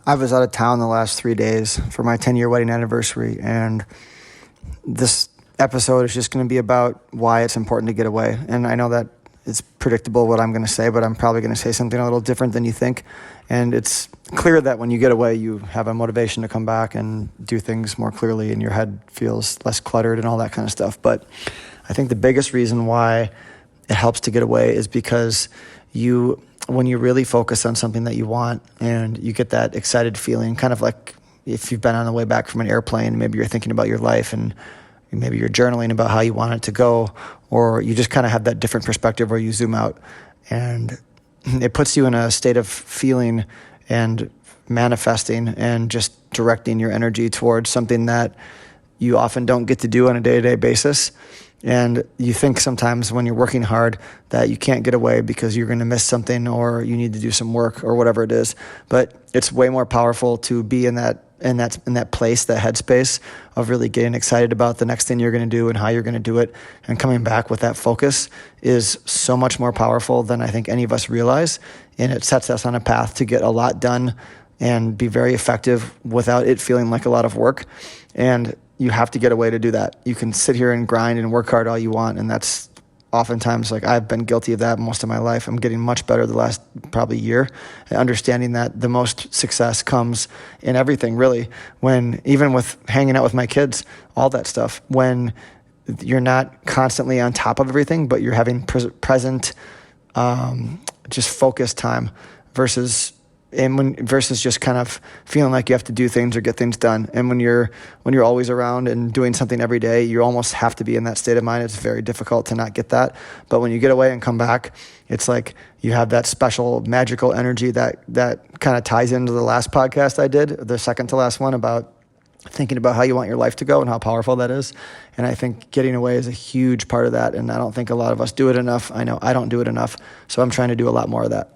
I was out of town the last 3 days for my 10-year wedding anniversary, and this episode is just going to be about why it's important to get away. And I know that it's predictable what I'm going to say, but I'm probably going to say something a little different than you think. And it's clear that when you get away, you have a motivation to come back and do things more clearly, and your head feels less cluttered and all that kind of stuff. But I think the biggest reason why it helps to get away is because when you really focus on something that you want and you get that excited feeling, kind of like if you've been on the way back from an airplane, maybe you're thinking about your life and maybe you're journaling about how you want it to go, or you just kind of have that different perspective where you zoom out, and it puts you in a state of feeling and manifesting and just directing your energy towards something that you often don't get to do on a day-to-day basis. And you think sometimes when you're working hard that you can't get away because you're going to miss something or you need to do some work or whatever it is. But it's way more powerful to be in that place, that headspace of really getting excited about the next thing you're going to do and how you're going to do it, and coming back with that focus is so much more powerful than I think any of us realize. And it sets us on a path to get a lot done and be very effective without it feeling like a lot of work. And you have to get away to do that. You can sit here and grind and work hard all you want, and that's oftentimes, like, I've been guilty of that most of my life. I'm getting much better the last probably year at understanding that the most success comes in everything, really, even with hanging out with my kids, all that stuff, when you're not constantly on top of everything, but you're having present, just focused time versus just kind of feeling like you have to do things or get things done. And when you're always around and doing something every day, you almost have to be in that state of mind. It's very difficult to not get that. But when you get away and come back, it's like you have that special magical energy that kind of ties into the last podcast I did, the second to last one, about thinking about how you want your life to go and how powerful that is. And I think getting away is a huge part of that. And I don't think a lot of us do it enough. I know I don't do it enough. So I'm trying to do a lot more of that.